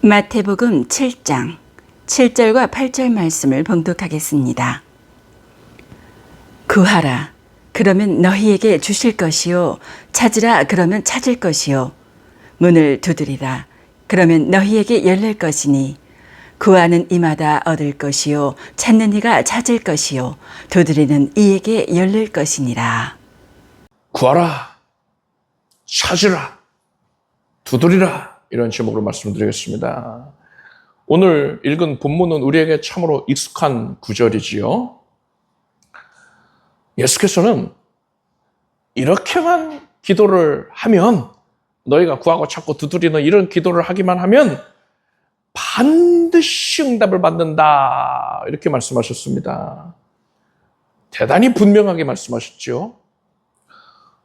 마태복음 7장 7절과 8절 말씀을 봉독하겠습니다. 구하라, 그러면 너희에게 주실 것이요. 찾으라, 그러면 찾을 것이요. 문을 두드리라, 그러면 너희에게 열릴 것이니 구하는 이마다 얻을 것이요. 찾는 이가 찾을 것이요. 두드리는 이에게 열릴 것이니라. 구하라, 찾으라, 두드리라, 이런 제목으로 말씀드리겠습니다. 오늘 읽은 본문은 우리에게 참으로 익숙한 구절이지요. 예수께서는 이렇게만 기도를 하면, 너희가 구하고 찾고 두드리는 이런 기도를 하기만 하면 반드시 응답을 받는다, 이렇게 말씀하셨습니다. 대단히 분명하게 말씀하셨죠.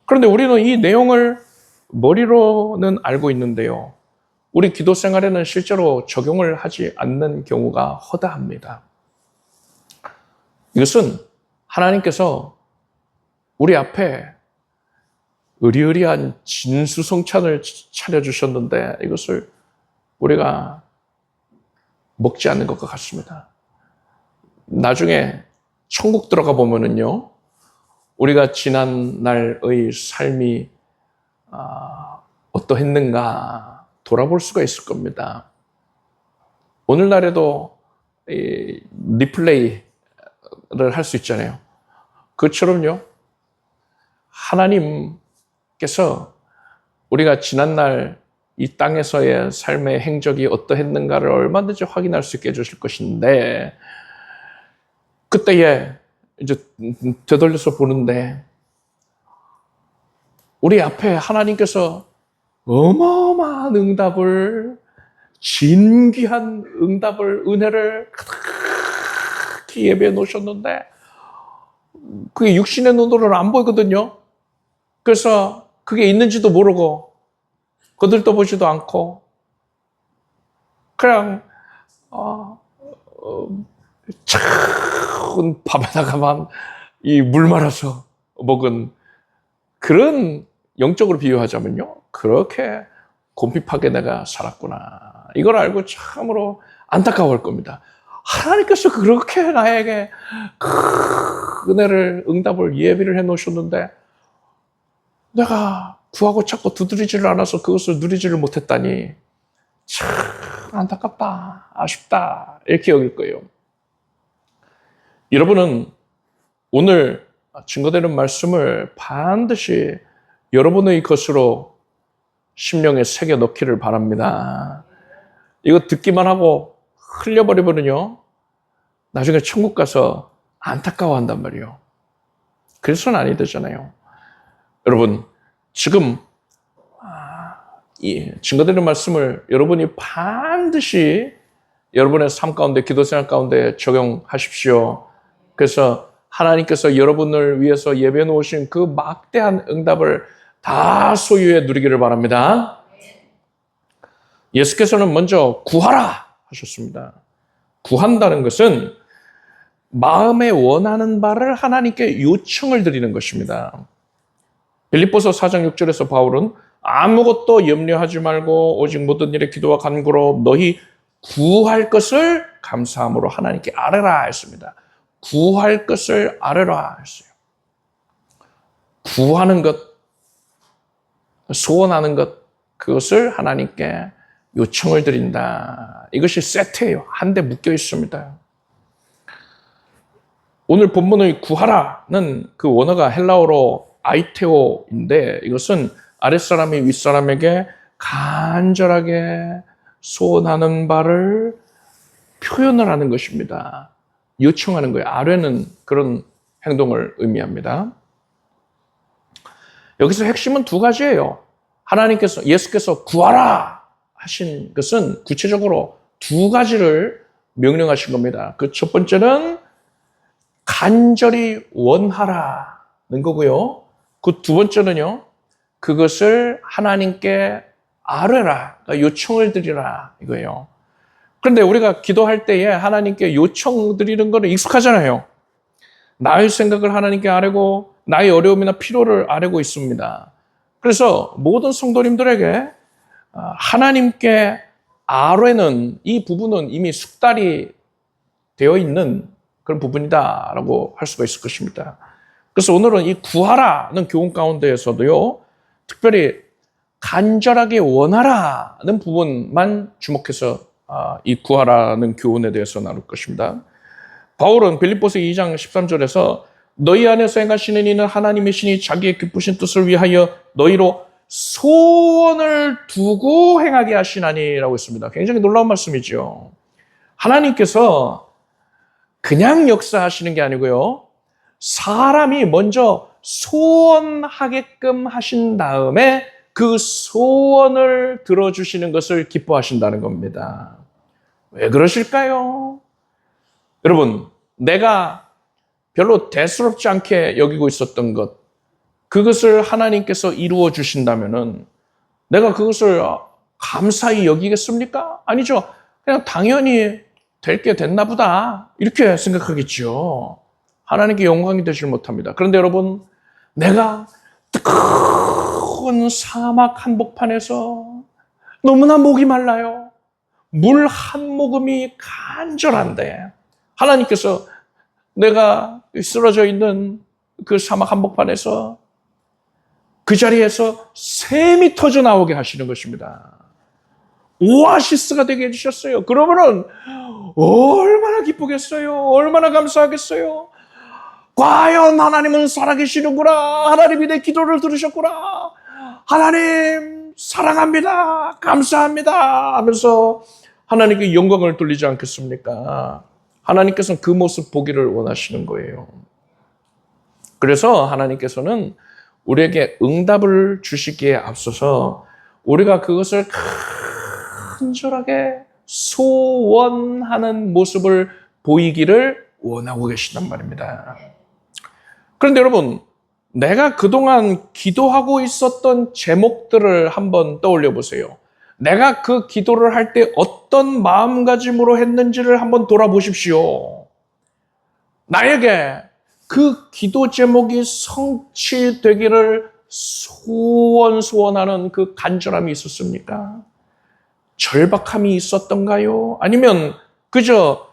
그런데 우리는 이 내용을 머리로는 알고 있는데요, 우리 기도 생활에는 실제로 적용을 하지 않는 경우가 허다합니다. 이것은 하나님께서 우리 앞에 의리의리한 진수성찬을 차려주셨는데 이것을 우리가 먹지 않는 것과 같습니다. 나중에 천국 들어가 보면은요, 우리가 지난 날의 삶이 어떠했는가 돌아볼 수가 있을 겁니다. 오늘날에도 리플레이를 할 수 있잖아요. 그처럼요, 하나님께서 우리가 지난날 이 땅에서의 삶의 행적이 어떠했는가를 얼마든지 확인할 수 있게 해주실 것인데, 그때에 이제 되돌려서 보는데 우리 앞에 하나님께서 어마어마한 응답을, 진귀한 응답을, 은혜를 가득히 예배해 놓으셨는데 그게 육신의 눈으로는 안 보이거든요. 그래서 그게 있는지도 모르고 거들떠보지도 않고 그냥 차가운 밥에다가만 이 물 말아서 먹은 그런, 영적으로 비유하자면요, 그렇게 곰핍하게 내가 살았구나, 이걸 알고 참으로 안타까워할 겁니다. 하나님께서 그렇게 나에게 그 은혜를, 응답을 예비를 해 놓으셨는데 내가 구하고 찾고 두드리지를 않아서 그것을 누리지를 못했다니 참 안타깝다, 아쉽다, 이렇게 여길 거예요. 여러분은 오늘 증거되는 말씀을 반드시 여러분의 것으로 심령에 새겨 넣기를 바랍니다. 이거 듣기만 하고 흘려버리면요, 나중에 천국 가서 안타까워한단 말이에요. 그래서는 아니 되잖아요. 여러분, 지금 이 증거되는 말씀을 여러분이 반드시 여러분의 삶 가운데, 기도 생활 가운데 적용하십시오. 그래서 하나님께서 여러분을 위해서 예배해 놓으신 그 막대한 응답을 다 소유해 누리기를 바랍니다. 예수께서는 먼저 구하라 하셨습니다. 구한다는 것은 마음에 원하는 바를 하나님께 요청을 드리는 것입니다. 빌립보서 4장 6절에서 바울은 아무것도 염려하지 말고 오직 모든 일에 기도와 간구로 너희 구할 것을 감사함으로 하나님께 아뢰라 했습니다. 구할 것을 아뢰라 했어요. 구하는 것, 소원하는 것, 그것을 하나님께 요청을 드린다. 이것이 세트예요. 한데 묶여 있습니다. 오늘 본문의 구하라는 그 원어가 헬라어로 아이테오인데 이것은 아랫사람이 윗사람에게 간절하게 소원하는 바를 표현을 하는 것입니다. 요청하는 거예요. 아뢰는 그런 행동을 의미합니다. 여기서 핵심은 두 가지예요. 하나님께서, 예수께서 구하라 하신 것은 구체적으로 두 가지를 명령하신 겁니다. 그 첫 번째는 간절히 원하라는 거고요. 그 두 번째는요, 그것을 하나님께 아뢰라, 그러니까 요청을 드리라, 이거예요. 그런데 우리가 기도할 때에 하나님께 요청 드리는 거는 익숙하잖아요. 나의 생각을 하나님께 아뢰고 나의 어려움이나 필요를 아뢰고 있습니다. 그래서 모든 성도님들에게 하나님께 아래는 이 부분은 이미 숙달이 되어 있는 그런 부분이다라고 할 수가 있을 것입니다. 그래서 오늘은 이 구하라는 교훈 가운데에서도요, 특별히 간절하게 원하라는 부분만 주목해서 이 구하라는 교훈에 대해서 나눌 것입니다. 바울은 빌립보서 2장 13절에서 너희 안에서 행하시는 이는 하나님이시니 자기의 기쁘신 뜻을 위하여 너희로 소원을 두고 행하게 하시나니라고 했습니다. 굉장히 놀라운 말씀이죠. 하나님께서 그냥 역사하시는 게 아니고요, 사람이 먼저 소원하게끔 하신 다음에 그 소원을 들어주시는 것을 기뻐하신다는 겁니다. 왜 그러실까요? 여러분, 내가 별로 대수롭지 않게 여기고 있었던 것, 그것을 하나님께서 이루어 주신다면은 내가 그것을 감사히 여기겠습니까? 아니죠. 그냥 당연히 될 게 됐나 보다, 이렇게 생각하겠죠. 하나님께 영광이 되질 못합니다. 그런데 여러분, 내가 뜨거운 사막 한복판에서 너무나 목이 말라요. 물 한 모금이 간절한데 하나님께서 내가 쓰러져 있는 그 사막 한복판에서 그 자리에서 샘이 터져 나오게 하시는 것입니다. 오아시스가 되게 해주셨어요. 그러면은 얼마나 기쁘겠어요. 얼마나 감사하겠어요. 과연 하나님은 살아계시는구나. 하나님이 내 기도를 들으셨구나. 하나님 사랑합니다. 감사합니다 하면서 하나님께 영광을 돌리지 않겠습니까? 하나님께서는 그 모습 보기를 원하시는 거예요. 그래서 하나님께서는 우리에게 응답을 주시기에 앞서서 우리가 그것을 간절하게 소원하는 모습을 보이기를 원하고 계시단 말입니다. 그런데 여러분, 내가 그동안 기도하고 있었던 제목들을 한번 떠올려 보세요. 내가 그 기도를 할 때 어떤 마음가짐으로 했는지를 한번 돌아보십시오. 나에게 그 기도 제목이 성취되기를 소원하는 그 간절함이 있었습니까? 절박함이 있었던가요? 아니면 그저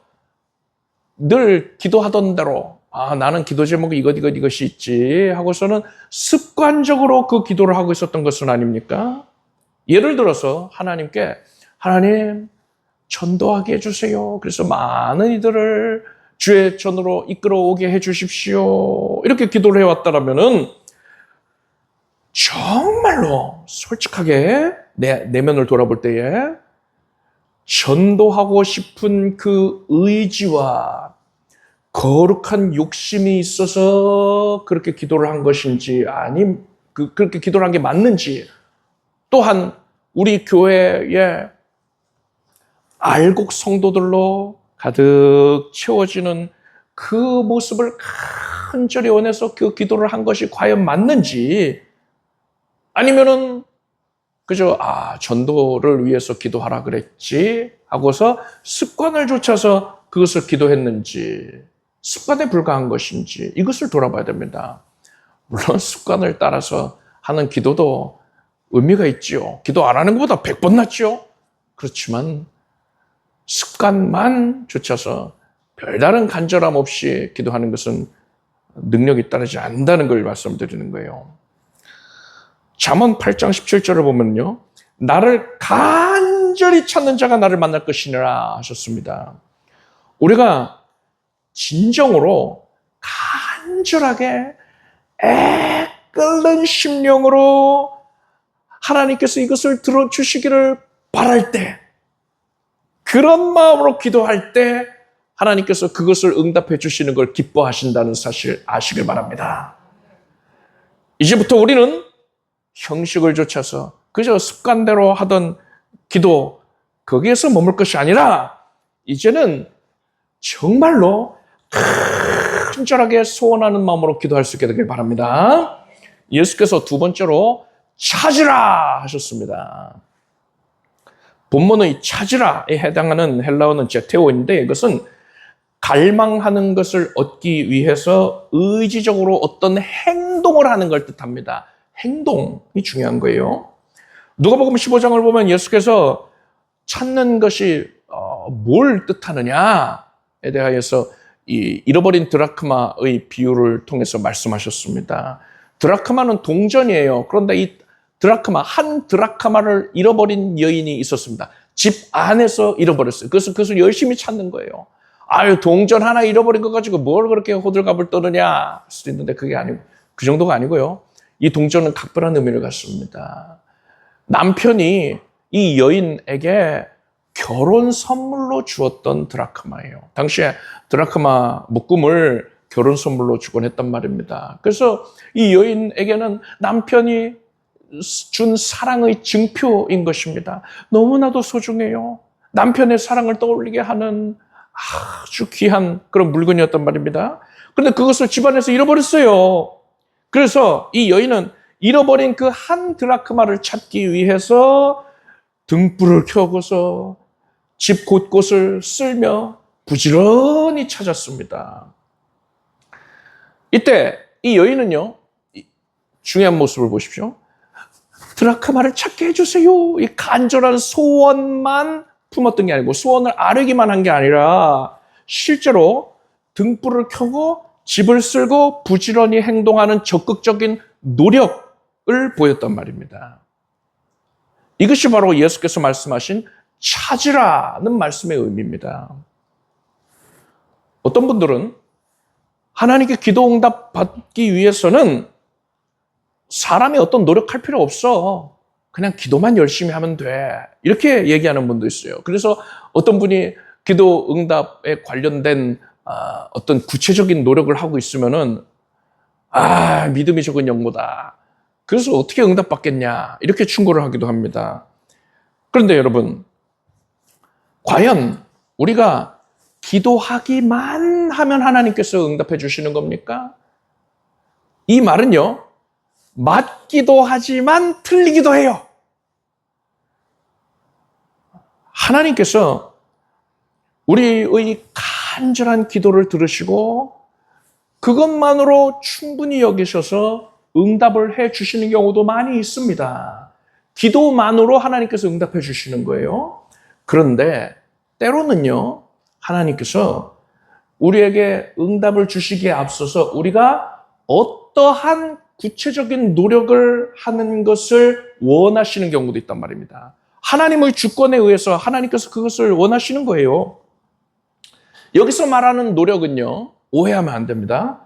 늘 기도하던 대로 나는 기도 제목이 이것이 있지 하고서는 습관적으로 그 기도를 하고 있었던 것은 아닙니까? 예를 들어서 하나님께 하나님 전도하게 해주세요. 그래서 많은 이들을 주의 전으로 이끌어오게 해주십시오. 이렇게 기도를 해왔다라면은 정말로 솔직하게 내면을 돌아볼 때에 전도하고 싶은 그 의지와 거룩한 욕심이 있어서 그렇게 기도를 한 것인지, 아님 그렇게 기도를 한 게 맞는지, 또한 우리 교회에 알곡 성도들로 가득 채워지는 그 모습을 간절히 원해서 그 기도를 한 것이 과연 맞는지, 아니면은 그저 전도를 위해서 기도하라 그랬지 하고서 습관을 좇아서 그것을 기도했는지, 습관에 불과한 것인지, 이것을 돌아봐야 됩니다. 물론 습관을 따라서 하는 기도도 의미가 있지요. 기도 안 하는 것보다 100번 낫죠. 그렇지만 습관만 좇아서 별다른 간절함 없이 기도하는 것은 능력이 따르지 않는다는 걸 말씀드리는 거예요. 잠언 8장 17절을 보면요, 나를 간절히 찾는 자가 나를 만날 것이니라 하셨습니다. 우리가 진정으로 간절하게 애끓는 심령으로 하나님께서 이것을 들어주시기를 바랄 때, 그런 마음으로 기도할 때 하나님께서 그것을 응답해 주시는 걸 기뻐하신다는 사실 아시길 바랍니다. 이제부터 우리는 형식을 좇아서 그저 습관대로 하던 기도, 거기에서 머물 것이 아니라 이제는 정말로 간절하게 소원하는 마음으로 기도할 수 있게 되길 바랍니다. 예수께서 두 번째로 찾으라 하셨습니다. 본문의 찾으라에 해당하는 헬라어는 제테오인데, 이것은 갈망하는 것을 얻기 위해서 의지적으로 어떤 행동을 하는 걸 뜻합니다. 행동이 중요한 거예요. 누가복음 15장을 보면 예수께서 찾는 것이 뭘 뜻하느냐에 대하여서 이 잃어버린 드라크마의 비유를 통해서 말씀하셨습니다. 드라크마는 동전이에요. 그런데 이 드라크마, 한 드라크마를 잃어버린 여인이 있었습니다. 집 안에서 잃어버렸어요. 그래서 그것을 열심히 찾는 거예요. 아유, 동전 하나 잃어버린 거 가지고 뭘 그렇게 호들갑을 떠느냐 할 수도 있는데 그게 아니고, 그 정도가 아니고요. 이 동전은 각별한 의미를 갖습니다. 남편이 이 여인에게 결혼 선물로 주었던 드라크마예요. 당시에 드라크마 묶음을 결혼 선물로 주곤 했단 말입니다. 그래서 이 여인에게는 남편이 준 사랑의 증표인 것입니다. 너무나도 소중해요. 남편의 사랑을 떠올리게 하는 아주 귀한 그런 물건이었단 말입니다. 그런데 그것을 집안에서 잃어버렸어요. 그래서 이 여인은 잃어버린 그 한 드라크마를 찾기 위해서 등불을 켜고서 집 곳곳을 쓸며 부지런히 찾았습니다. 이때 이 여인은요, 중요한 모습을 보십시오. 드라크마를 찾게 해주세요. 이 간절한 소원만 품었던 게 아니고, 소원을 아뢰기만 한 게 아니라 실제로 등불을 켜고 집을 쓸고 부지런히 행동하는 적극적인 노력을 보였단 말입니다. 이것이 바로 예수께서 말씀하신 찾으라는 말씀의 의미입니다. 어떤 분들은 하나님께 기도 응답 받기 위해서는 사람이 어떤 노력할 필요 없어. 그냥 기도만 열심히 하면 돼. 이렇게 얘기하는 분도 있어요. 그래서 어떤 분이 기도 응답에 관련된 어떤 구체적인 노력을 하고 있으면은 믿음이 적은 영모다. 그래서 어떻게 응답받겠냐. 이렇게 충고를 하기도 합니다. 그런데 여러분, 과연 우리가 기도하기만 하면 하나님께서 응답해 주시는 겁니까? 이 말은요, 맞기도 하지만 틀리기도 해요. 하나님께서 우리의 간절한 기도를 들으시고 그것만으로 충분히 여기셔서 응답을 해 주시는 경우도 많이 있습니다. 기도만으로 하나님께서 응답해 주시는 거예요. 그런데 때로는요, 하나님께서 우리에게 응답을 주시기에 앞서서 우리가 어떠한 구체적인 노력을 하는 것을 원하시는 경우도 있단 말입니다. 하나님의 주권에 의해서 하나님께서 그것을 원하시는 거예요. 여기서 말하는 노력은요, 오해하면 안 됩니다.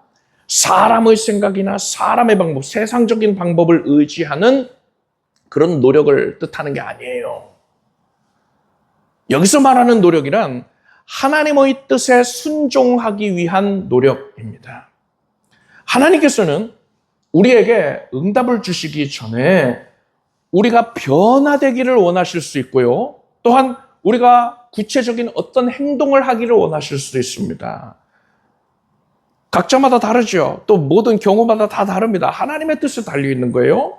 사람의 생각이나 사람의 방법, 세상적인 방법을 의지하는 그런 노력을 뜻하는 게 아니에요. 여기서 말하는 노력이란 하나님의 뜻에 순종하기 위한 노력입니다. 하나님께서는 우리에게 응답을 주시기 전에 우리가 변화되기를 원하실 수 있고요. 또한 우리가 구체적인 어떤 행동을 하기를 원하실 수도 있습니다. 각자마다 다르죠. 또 모든 경우마다 다 다릅니다. 하나님의 뜻에 달려 있는 거예요.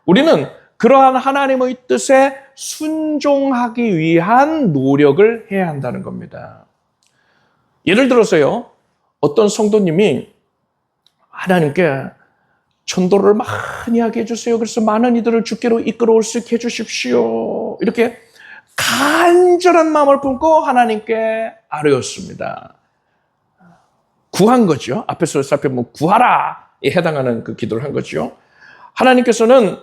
우리는 그러한 하나님의 뜻에 순종하기 위한 노력을 해야 한다는 겁니다. 예를 들어서요, 어떤 성도님이 하나님께 전도를 많이 하게 해주세요. 그래서 많은 이들을 주께로 이끌어올 수 있게 해주십시오. 이렇게 간절한 마음을 품고 하나님께 아뢰었습니다. 구한 거죠. 앞에서 살펴보면 구하라에 해당하는 그 기도를 한 거죠. 하나님께서는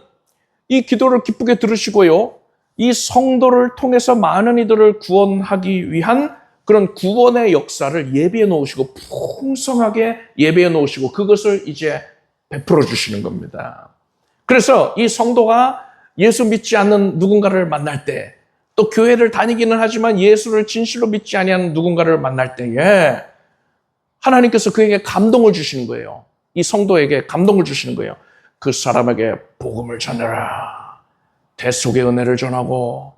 이 기도를 기쁘게 들으시고요, 이 성도를 통해서 많은 이들을 구원하기 위한 그런 구원의 역사를 예비해 놓으시고 풍성하게 예비해 놓으시고 그것을 이제 베풀어 주시는 겁니다. 그래서 이 성도가 예수 믿지 않는 누군가를 만날 때, 또 교회를 다니기는 하지만 예수를 진실로 믿지 아니하는 누군가를 만날 때에 하나님께서 그에게 감동을 주시는 거예요. 이 성도에게 감동을 주시는 거예요. 그 사람에게 복음을 전해라. 대속의 은혜를 전하고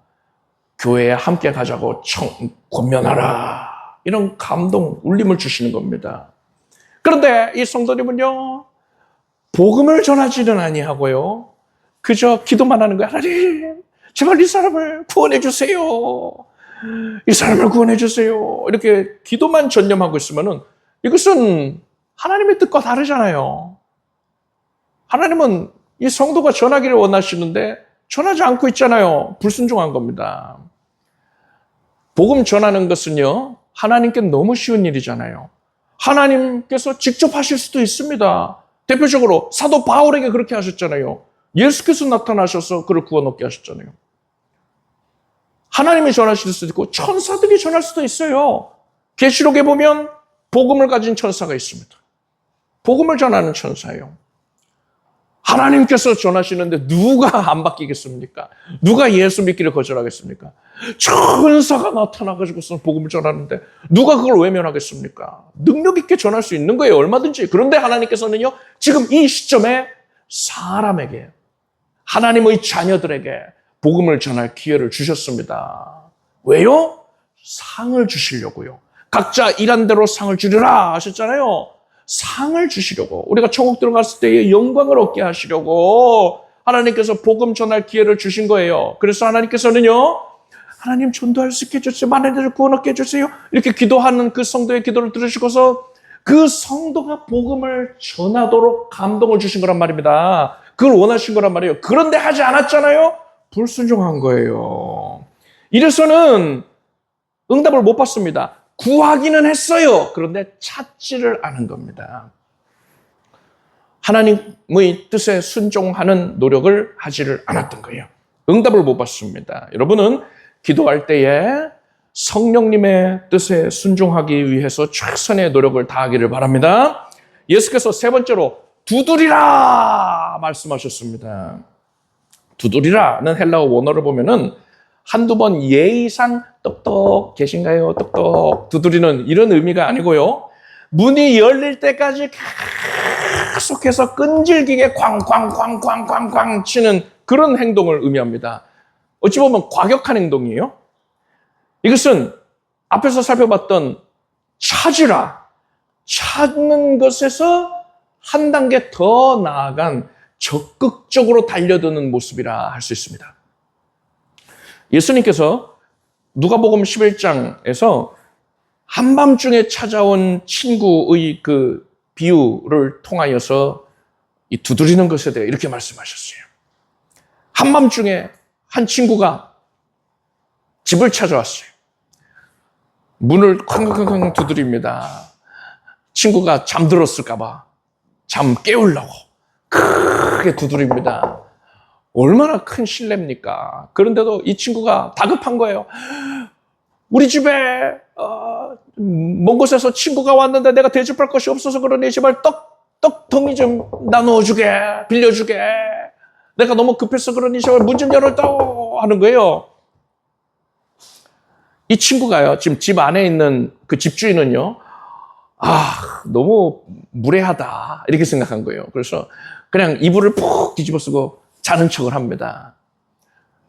교회에 함께 가자고 권면하라. 이런 감동, 울림을 주시는 겁니다. 그런데 이 성도님은요, 복음을 전하지는 아니하고요, 그저 기도만 하는 거예요. 하나님, 제발 이 사람을 구원해 주세요. 이 사람을 구원해 주세요. 이렇게 기도만 전념하고 있으면은 이것은 하나님의 뜻과 다르잖아요. 하나님은 이 성도가 전하기를 원하시는데 전하지 않고 있잖아요. 불순종한 겁니다. 복음 전하는 것은요, 하나님께 너무 쉬운 일이잖아요. 하나님께서 직접 하실 수도 있습니다. 대표적으로 사도 바울에게 그렇게 하셨잖아요. 예수께서 나타나셔서 그를 구원받게 하셨잖아요. 하나님이 전하실 수도 있고 천사들이 전할 수도 있어요. 계시록에 보면 복음을 가진 천사가 있습니다. 복음을 전하는 천사예요. 하나님께서 전하시는데 누가 안 바뀌겠습니까? 누가 예수 믿기를 거절하겠습니까? 천사가 나타나가지고서 복음을 전하는데 누가 그걸 외면하겠습니까? 능력 있게 전할 수 있는 거예요, 얼마든지. 그런데 하나님께서는요, 지금 이 시점에 사람에게, 하나님의 자녀들에게 복음을 전할 기회를 주셨습니다. 왜요? 상을 주시려고요. 각자 일한 대로 상을 주리라 하셨잖아요. 상을 주시려고, 우리가 천국 들어갔을 때의 영광을 얻게 하시려고 하나님께서 복음 전할 기회를 주신 거예요. 그래서 하나님께서는요, 하나님 전도할 수 있게 해주세요. 많은 이들을 구원 얻게 해주세요. 이렇게 기도하는 그 성도의 기도를 들으시고서 그 성도가 복음을 전하도록 감동을 주신 거란 말입니다. 그걸 원하신 거란 말이에요. 그런데 하지 않았잖아요. 불순종한 거예요. 이래서는 응답을 못 받습니다. 구하기는 했어요. 그런데 찾지를 않은 겁니다. 하나님의 뜻에 순종하는 노력을 하지를 않았던 거예요. 응답을 못 받습니다. 여러분은 기도할 때에 성령님의 뜻에 순종하기 위해서 최선의 노력을 다하기를 바랍니다. 예수께서 세 번째로 두드리라 말씀하셨습니다. 두드리라는 헬라어 원어를 보면은 한두 번 예의상 똑똑 계신가요? 똑똑 두드리는 이런 의미가 아니고요. 문이 열릴 때까지 계속해서 끈질기게 쾅쾅쾅쾅쾅쾅 치는 그런 행동을 의미합니다. 어찌 보면 과격한 행동이에요. 이것은 앞에서 살펴봤던 찾으라, 찾는 것에서 한 단계 더 나아간 적극적으로 달려드는 모습이라 할 수 있습니다. 예수님께서 누가복음 11장에서 한밤중에 찾아온 친구의 그 비유를 통하여서 이 두드리는 것에 대해 이렇게 말씀하셨어요. 한밤중에 한 친구가 집을 찾아왔어요. 문을 쾅쾅쾅 두드립니다. 친구가 잠들었을까 잠 깨우려고 크게 두드립니다. 얼마나 큰 신뢰입니까? 그런데도 이 친구가 다급한 거예요. 우리 집에 먼 곳에서 친구가 왔는데 내가 대접할 것이 없어서 그러니 제발 떡덩이 좀 나누어주게, 빌려주게. 내가 너무 급해서 그러니 제발 문 좀 열어다오 하는 거예요. 이 친구가요, 지금 집 안에 있는 그 집주인은요, 너무 무례하다 이렇게 생각한 거예요. 그래서 그냥 이불을 푹 뒤집어 쓰고 자는 척을 합니다.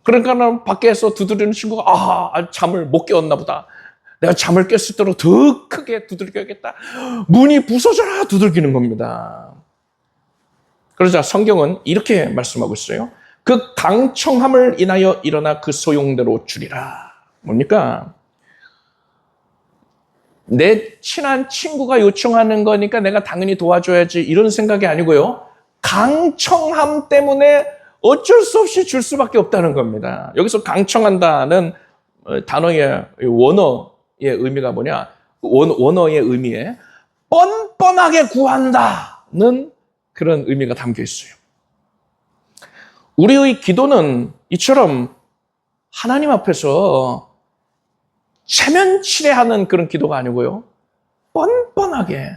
그러니까 밖에서 두드리는 친구가 잠을 못 깨웠나 보다. 내가 잠을 깰 수 있도록 더 크게 두들겨야겠다. 문이 부서져라 두들기는 겁니다. 그러자 성경은 이렇게 말씀하고 있어요. 그 강청함을 인하여 일어나 그 소용대로 주리라. 뭡니까? 내 친한 친구가 요청하는 거니까 내가 당연히 도와줘야지 이런 생각이 아니고요. 강청함 때문에 어쩔 수 없이 줄 수밖에 없다는 겁니다. 여기서 강청한다는 단어의 원어의 의미가 뭐냐? 원어의 의미에 뻔뻔하게 구한다는 그런 의미가 담겨 있어요. 우리의 기도는 이처럼 하나님 앞에서 체면치레하는 그런 기도가 아니고요. 뻔뻔하게,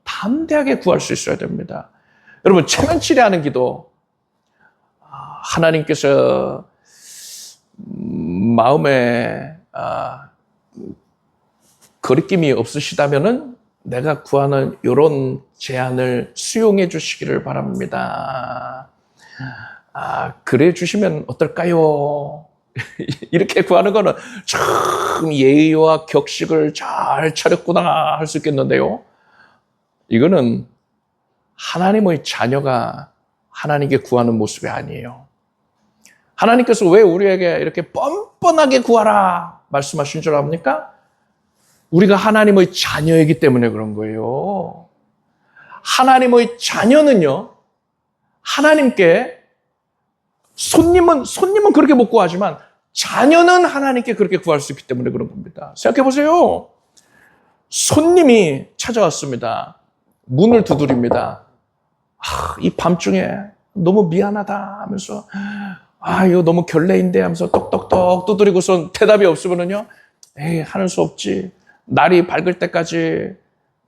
담대하게 구할 수 있어야 됩니다. 여러분, 체면치레하는 기도, 하나님께서 마음에 거리낌이 없으시다면은 내가 구하는 이런 제안을 수용해 주시기를 바랍니다. 그래 주시면 어떨까요? 이렇게 구하는 거는 참 예의와 격식을 잘 차렸구나 할 수 있겠는데요. 이거는 하나님의 자녀가 하나님께 구하는 모습이 아니에요. 하나님께서 왜 우리에게 이렇게 뻔뻔하게 구하라 말씀하신 줄 압니까? 우리가 하나님의 자녀이기 때문에 그런 거예요. 하나님의 자녀는요, 하나님께 손님은 그렇게 못 구하지만 자녀는 하나님께 그렇게 구할 수 있기 때문에 그런 겁니다. 생각해 보세요. 손님이 찾아왔습니다. 문을 두드립니다. 이 밤중에 너무 미안하다 하면서 이거 너무 결례인데 하면서 똑똑똑 두드리고선 대답이 없으면은요, 에이, 하는 수 없지. 날이 밝을 때까지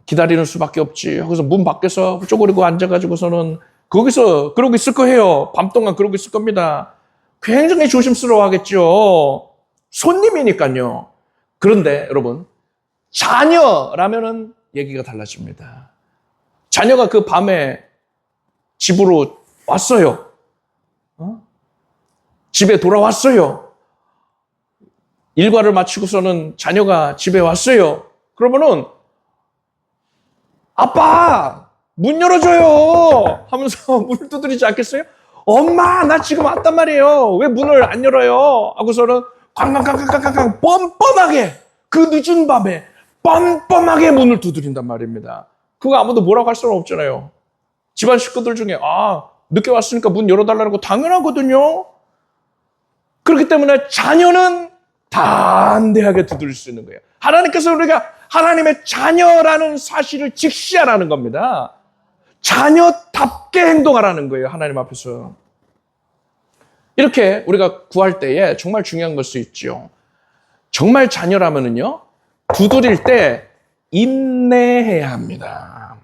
기다리는 수밖에 없지. 거기서 문 밖에서 쪼그리고 앉아가지고서는 거기서 그러고 있을 거예요. 밤 동안 그러고 있을 겁니다. 굉장히 조심스러워 하겠죠. 손님이니까요. 그런데 여러분, 자녀라면은 얘기가 달라집니다. 자녀가 그 밤에 집으로 왔어요. 집에 돌아왔어요. 일과를 마치고서는 자녀가 집에 왔어요. 그러면은 아빠 문 열어줘요 하면서 문을 두드리지 않겠어요? 엄마 나 지금 왔단 말이에요. 왜 문을 안 열어요? 하고서는 쾅쾅쾅쾅쾅쾅 뻔뻔하게 그 늦은 밤에 뻔뻔하게 문을 두드린단 말입니다. 그거 아무도 뭐라고 할 수는 없잖아요. 집안 식구들 중에 늦게 왔으니까 문 열어달라는 거 당연하거든요. 그렇기 때문에 자녀는 담대하게 두드릴 수 있는 거예요. 하나님께서 우리가 하나님의 자녀라는 사실을 직시하라는 겁니다. 자녀답게 행동하라는 거예요. 하나님 앞에서. 이렇게 우리가 구할 때에 정말 중요한 것이 있죠. 정말 자녀라면은요, 두드릴 때 인내해야 합니다.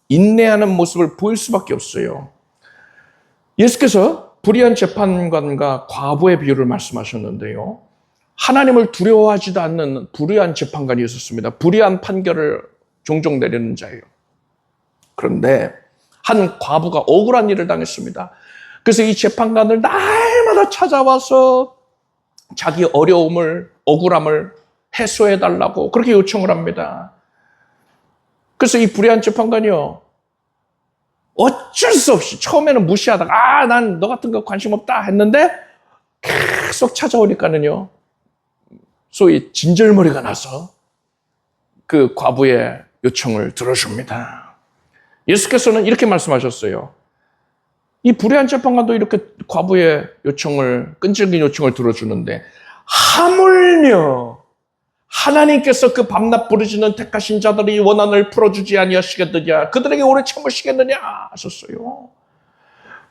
인내하는 모습을 보일 수밖에 없어요. 예수께서 불의한 재판관과 과부의 비유를 말씀하셨는데요. 하나님을 두려워하지도 않는 불의한 재판관이 있었습니다. 불의한 판결을 종종 내리는 자예요. 그런데 한 과부가 억울한 일을 당했습니다. 그래서 이 재판관을 날마다 찾아와서 자기 어려움을, 억울함을 해소해달라고 그렇게 요청을 합니다. 그래서 이 불의한 재판관이요, 어쩔 수 없이 처음에는 무시하다가 난 너 같은 거 관심 없다 했는데 계속 찾아오니까는요, 소위 진절머리가 나서 그 과부의 요청을 들어줍니다. 예수께서는 이렇게 말씀하셨어요. 이 불의한 재판관도 이렇게 과부의 요청을, 끈질긴 요청을 들어주는데 하물며 하나님께서 그 밤낮 부르짖는 택하신 자들이 원한을 풀어주지 아니하시겠느냐, 그들에게 오래 참으시겠느냐 하셨어요.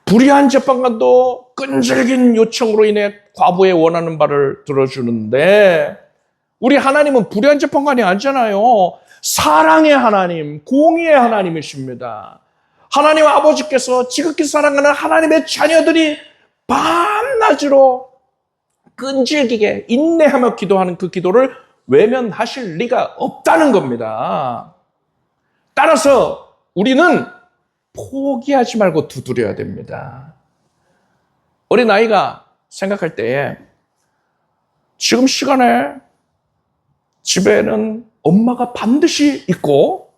불의한 재판관도 끈질긴 요청으로 인해 과부의 원하는 바를 들어주는데 우리 하나님은 불의한 재판관이 아니잖아요. 사랑의 하나님, 공의의 하나님이십니다. 하나님 아버지께서 지극히 사랑하는 하나님의 자녀들이 밤낮으로 끈질기게 인내하며 기도하는 그 기도를 외면하실 리가 없다는 겁니다. 따라서 우리는 포기하지 말고 두드려야 됩니다. 어린아이가 생각할 때에 지금 시간에 집에는 엄마가 반드시 있고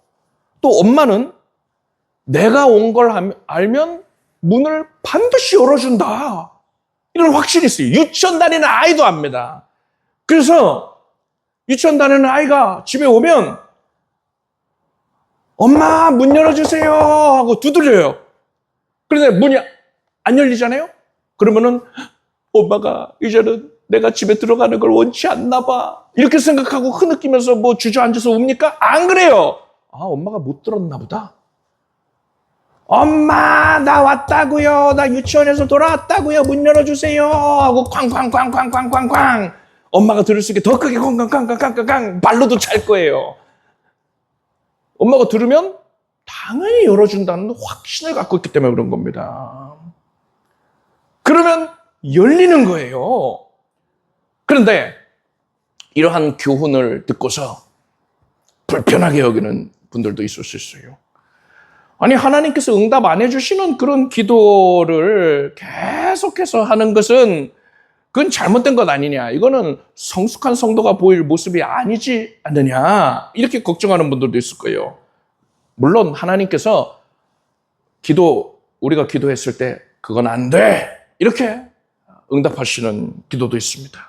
또 엄마는 내가 온 걸 알면 문을 반드시 열어준다, 이런 확신이 있어요. 유치원 다니는 아이도 압니다. 그래서 유치원 다니는 아이가 집에 오면 엄마 문 열어주세요 하고 두드려요. 그런데 문이 안 열리잖아요. 그러면은 엄마가 이제는 내가 집에 들어가는 걸 원치 않나 봐, 이렇게 생각하고 흐느끼면서 뭐 주저앉아서 웁니까? 안 그래요. 엄마가 못 들었나 보다. 엄마 나 왔다고요, 나 유치원에서 돌아왔다고요, 문 열어주세요 하고 쾅쾅쾅쾅쾅쾅쾅 엄마가 들을 수 있게 더 크게 쾅쾅쾅쾅쾅쾅 발로도 찰 거예요. 엄마가 들으면 당연히 열어준다는 확신을 갖고 있기 때문에 그런 겁니다. 그러면 열리는 거예요. 그런데 이러한 교훈을 듣고서 불편하게 여기는 분들도 있을 수 있어요. 아니, 하나님께서 응답 안 해주시는 그런 기도를 계속해서 하는 것은 그건 잘못된 것 아니냐, 이거는 성숙한 성도가 보일 모습이 아니지 않느냐, 이렇게 걱정하는 분들도 있을 거예요. 물론 하나님께서 우리가 기도했을 때 그건 안 돼, 이렇게 응답하시는 기도도 있습니다.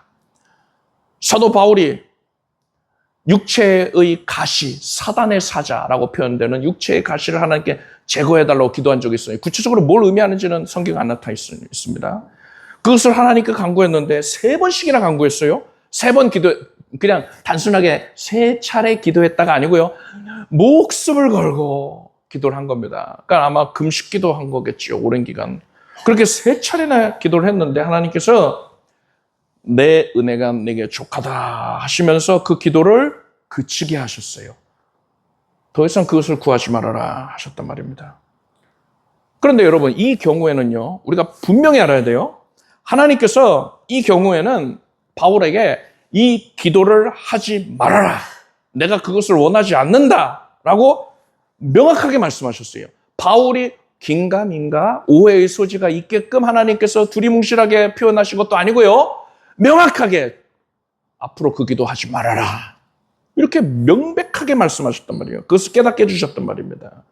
사도 바울이 육체의 가시, 사단의 사자라고 표현되는 육체의 가시를 하나님께 제거해달라고 기도한 적이 있어요. 구체적으로 뭘 의미하는지는 성경에 안 나타나 있습니다. 그 그것을 하나님께 간구했는데 3번씩이나 간구했어요. 3번 기도, 그냥 단순하게 3차례 기도했다가 아니고요. 목숨을 걸고 기도를 한 겁니다. 그러니까 아마 금식 기도한 거겠죠. 오랜 기간. 그렇게 3차례나 기도를 했는데 하나님께서 내 은혜가 내게 족하다 하시면서 그 기도를 그치게 하셨어요. 더 이상 그것을 구하지 말아라 하셨단 말입니다. 그런데 여러분, 이 경우에는요, 우리가 분명히 알아야 돼요. 하나님께서 이 경우에는 바울에게 이 기도를 하지 말아라. 내가 그것을 원하지 않는다. 라고 명확하게 말씀하셨어요. 바울이 긴가민가 오해의 소지가 있게끔 하나님께서 두리뭉실하게 표현하신 것도 아니고요. 명확하게 앞으로 그 기도 하지 말아라. 이렇게 명백하게 말씀하셨단 말이에요. 그것을 깨닫게 해주셨단 말입니다.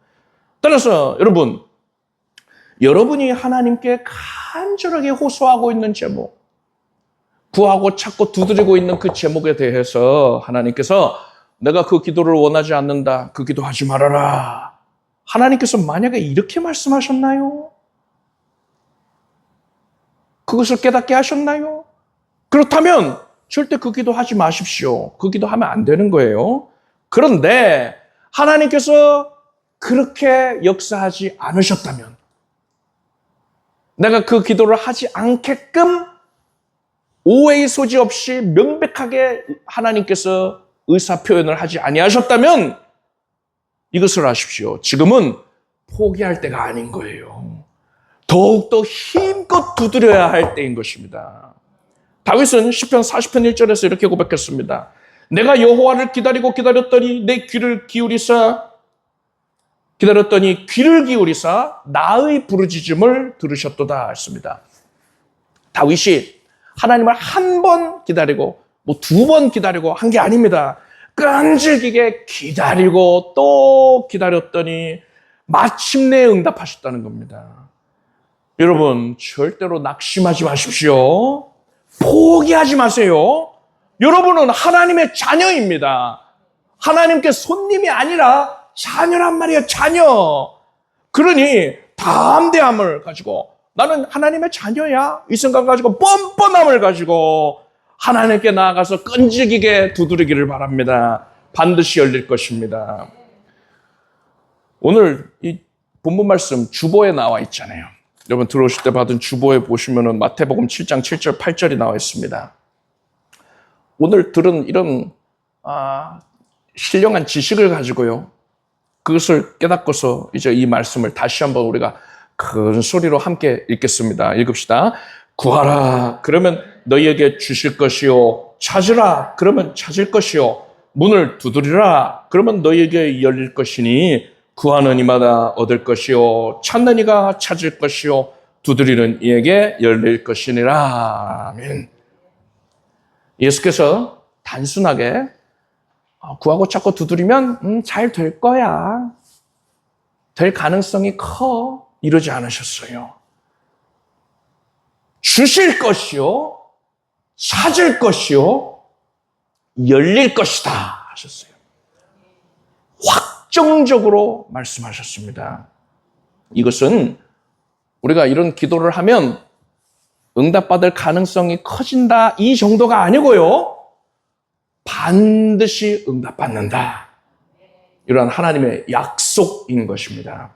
따라서 여러분, 여러분이 하나님께 간절하게 호소하고 있는 제목, 구하고 찾고 두드리고 있는 그 제목에 대해서 하나님께서 내가 그 기도를 원하지 않는다. 그 기도 하지 말아라. 하나님께서 만약에 이렇게 말씀하셨나요? 그것을 깨닫게 하셨나요? 그렇다면 절대 그 기도 하지 마십시오. 그 기도 하면 안 되는 거예요. 그런데 하나님께서 그렇게 역사하지 않으셨다면, 내가 그 기도를 하지 않게끔 오해의 소지 없이 명백하게 하나님께서 의사 표현을 하지 아니하셨다면 이것을 아십시오. 지금은 포기할 때가 아닌 거예요. 더욱더 힘껏 두드려야 할 때인 것입니다. 다윗은 시편 40편 1절에서 이렇게 고백했습니다. 내가 여호와를 기다리고 기다렸더니 내 귀를 기울이사 나의 부르짖음을 들으셨도다 했습니다. 다윗이 하나님을 한 번 기다리고 2번 기다리고 한 게 아닙니다. 끈질기게 기다리고 또 기다렸더니 마침내 응답하셨다는 겁니다. 여러분, 절대로 낙심하지 마십시오. 포기하지 마세요. 여러분은 하나님의 자녀입니다. 하나님께 손님이 아니라 자녀란 말이에요. 자녀. 그러니 담대함을 가지고 나는 하나님의 자녀야. 이 생각 가지고 뻔뻔함을 가지고 하나님께 나아가서 끈질기게 두드리기를 바랍니다. 반드시 열릴 것입니다. 오늘 이 본문 말씀 주보에 나와 있잖아요. 여러분 들어오실 때 받은 주보에 보시면은 마태복음 7장 7절 8절이 나와 있습니다. 오늘 들은 이런 신령한 지식을 가지고요. 그것을 깨닫고서 이제 이 말씀을 다시 한번 우리가 큰 소리로 함께 읽겠습니다. 읽읍시다. 구하라. 그러면 너희에게 주실 것이요. 찾으라. 그러면 찾을 것이요. 문을 두드리라. 그러면 너희에게 열릴 것이니 구하는 이마다 얻을 것이요. 찾는 이가 찾을 것이요. 두드리는 이에게 열릴 것이니라. 아멘. 예수께서 단순하게 구하고 찾고 두드리면 잘 될 거야. 될 가능성이 커. 이러지 않으셨어요. 주실 것이요. 찾을 것이요. 열릴 것이다 하셨어요. 확정적으로 말씀하셨습니다. 이것은 우리가 이런 기도를 하면 응답받을 가능성이 커진다 이 정도가 아니고요. 반드시 응답받는다. 이러한 하나님의 약속인 것입니다.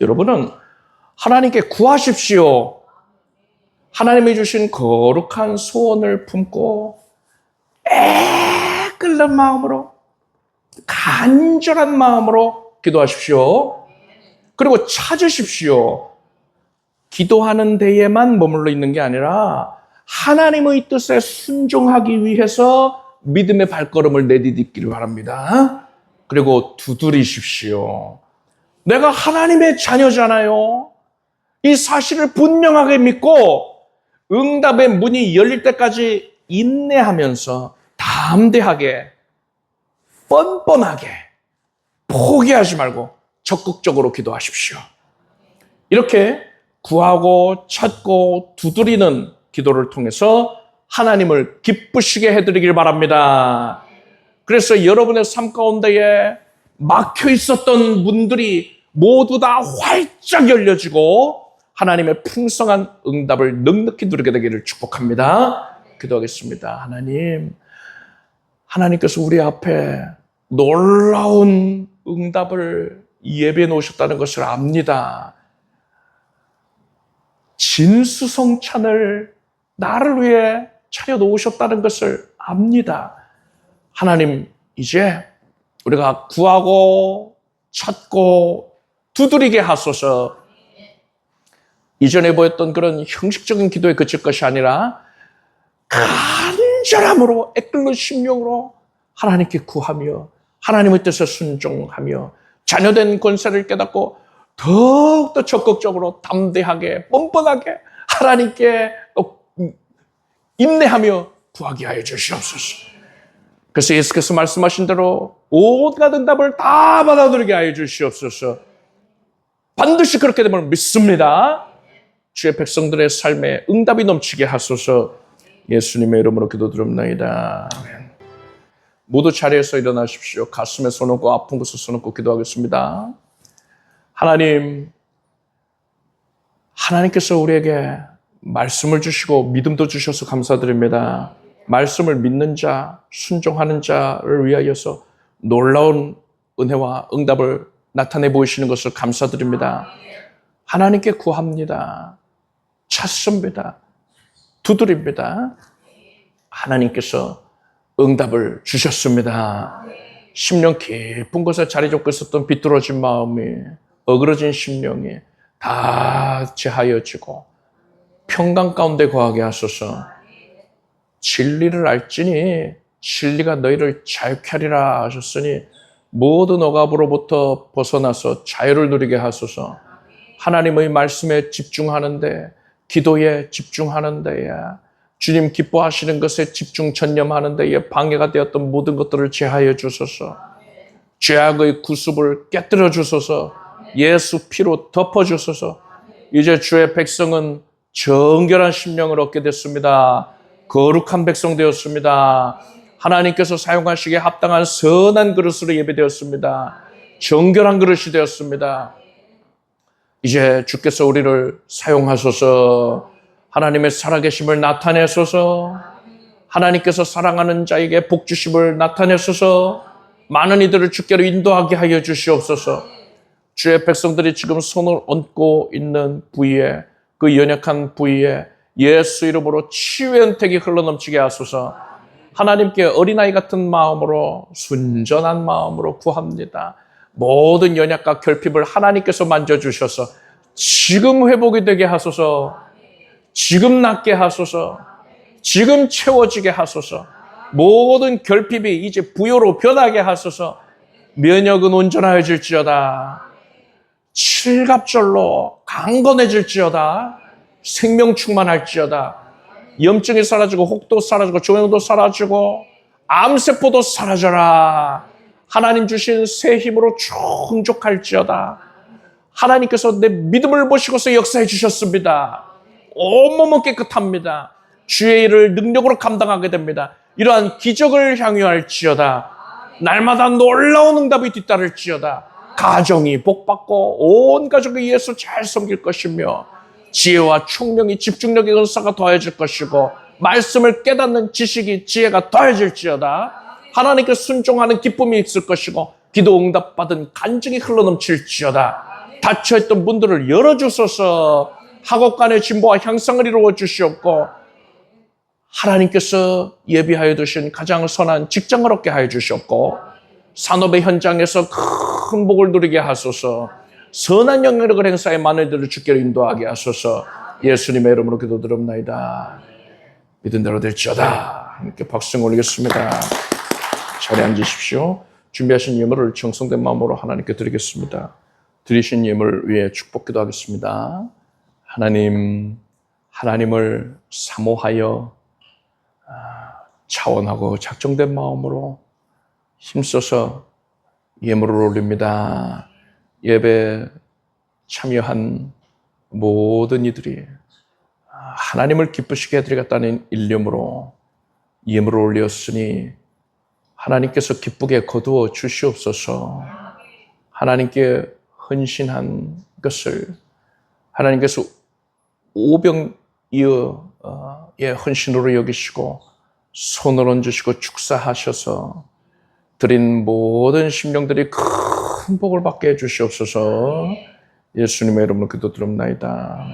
여러분은 하나님께 구하십시오. 하나님이 주신 거룩한 소원을 품고 끓는 마음으로 간절한 마음으로 기도하십시오. 그리고 찾으십시오. 기도하는 데에만 머물러 있는 게 아니라 하나님의 뜻에 순종하기 위해서 믿음의 발걸음을 내디디기를 바랍니다. 그리고 두드리십시오. 내가 하나님의 자녀잖아요. 이 사실을 분명하게 믿고 응답의 문이 열릴 때까지 인내하면서 담대하게 뻔뻔하게 포기하지 말고 적극적으로 기도하십시오. 이렇게 구하고 찾고 두드리는 기도를 통해서 하나님을 기쁘시게 해드리길 바랍니다. 그래서 여러분의 삶 가운데에 막혀 있었던 문들이 모두 다 활짝 열려지고 하나님의 풍성한 응답을 넉넉히 누리게 되기를 축복합니다. 기도하겠습니다. 하나님께서 우리 앞에 놀라운 응답을 예비해 놓으셨다는 것을 압니다. 진수성찬을 나를 위해 차려 놓으셨다는 것을 압니다. 하나님, 이제 우리가 구하고 찾고 두드리게 하소서. 이전에 보였던 그런 형식적인 기도에 그칠 것이 아니라 간절함으로 애끓는 심령으로 하나님께 구하며 하나님의 뜻에 순종하며 자녀된 권세를 깨닫고 더욱더 적극적으로 담대하게 뻔뻔하게 하나님께 인내하며 구하게 하여 주시옵소서. 그래서 예수께서 말씀하신 대로 온갖 응답을 다 받아들이게 하여 주시옵소서. 반드시 그렇게 되면 믿습니다. 주의 백성들의 삶에 응답이 넘치게 하소서. 예수님의 이름으로 기도드립니다. 아멘. 모두 자리에서 일어나십시오. 가슴에 손 얹고 아픈 곳에 손 얹고 기도하겠습니다. 하나님께서 우리에게 말씀을 주시고 믿음도 주셔서 감사드립니다. 말씀을 믿는 자, 순종하는 자를 위하여서 놀라운 은혜와 응답을 나타내 보이시는 것을 감사드립니다. 하나님께 구합니다. 찾습니다. 두드립니다. 하나님께서 응답을 주셨습니다. 심령 깊은 곳에 자리 잡고 있었던 비뚤어진 마음이, 어그러진 심령이 다 제하여지고 평강 가운데 거하게 하소서. 진리를 알지니 진리가 너희를 자유케 하리라 하셨으니 모든 억압으로부터 벗어나서 자유를 누리게 하소서. 하나님의 말씀에 집중하는데, 기도에 집중하는 데에, 주님 기뻐하시는 것에 집중 전념하는 데에 방해가 되었던 모든 것들을 제하여 주소서. 죄악의 구습을 깨뜨려 주소서. 예수 피로 덮어 주소서. 이제 주의 백성은 정결한 심령을 얻게 됐습니다. 거룩한 백성 되었습니다. 하나님께서 사용하시기에 합당한 선한 그릇으로 예배되었습니다. 정결한 그릇이 되었습니다. 이제 주께서 우리를 사용하소서. 하나님의 살아계심을 나타내소서. 하나님께서 사랑하는 자에게 복주심을 나타내소서. 많은 이들을 주께로 인도하게 하여 주시옵소서. 주의 백성들이 지금 손을 얹고 있는 부위에, 그 연약한 부위에 예수 이름으로 치유의 은택이 흘러넘치게 하소서. 하나님께 어린아이 같은 마음으로, 순전한 마음으로 구합니다. 모든 연약과 결핍을 하나님께서 만져주셔서 지금 회복이 되게 하소서. 지금 낫게 하소서. 지금 채워지게 하소서. 모든 결핍이 이제 부요로 변하게 하소서. 면역은 온전하여질지어다. 칠갑절로 강건해질지어다. 생명 충만할지어다. 염증이 사라지고 혹도 사라지고 조영도 사라지고 암세포도 사라져라. 하나님 주신 새 힘으로 충족할지어다. 하나님께서 내 믿음을 보시고서 역사해 주셨습니다. 온몸은 깨끗합니다. 주의 일을 능력으로 감당하게 됩니다. 이러한 기적을 향유할지어다. 날마다 놀라운 응답이 뒤따를지어다. 가정이 복받고 온 가족이 예수 잘 섬길 것이며 지혜와 총명이 집중력의 은사가 더해질 것이고 말씀을 깨닫는 지식이 지혜가 더해질지어다. 하나님께 순종하는 기쁨이 있을 것이고 기도 응답받은 간증이 흘러넘칠지어다. 닫혀있던 문들을 열어주소서. 학업 간의 진보와 향상을 이루어 주시옵고 하나님께서 예비하여 두신 가장 선한 직장을 얻게 하여 주시옵고 산업의 현장에서 큰 복을 누리게 하소서. 선한 영향력을 행사해 많은 이들을 주께로 인도하게 하소서. 예수님의 이름으로 기도드립나이다. 믿은 대로 될지어다. 함께 박수 올리겠습니다. 자리에 앉으십시오. 준비하신 예물을 정성된 마음으로 하나님께 드리겠습니다. 드리신 예물 위해 축복 기도하겠습니다. 하나님을 사모하여 차원하고 작정된 마음으로 힘써서 예물을 올립니다. 예배 참여한 모든 이들이 하나님을 기쁘시게 해드리겠다는 일념으로 예물을 올렸으니 하나님께서 기쁘게 거두어 주시옵소서. 하나님께 헌신한 것을 하나님께서 오병이어 헌신으로 여기시고 손을 얹으시고 축사하셔서 드린 모든 심령들이 큰 복을 받게 해주시옵소서. 예수님의 이름으로 기도드립나이다.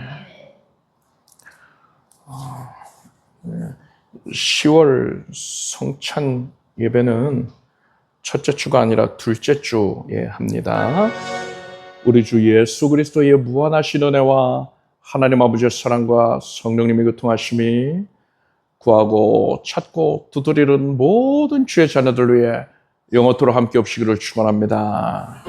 10월 성찬 예배는 첫째 주가 아니라 둘째 주에 합니다. 우리 주 예수 그리스도의 무한하신 은혜와 하나님 아버지의 사랑과 성령님의 교통하심이 구하고 찾고 두드리는 모든 주의 자녀들 위해 영원토록 함께 없시기를 축원합니다.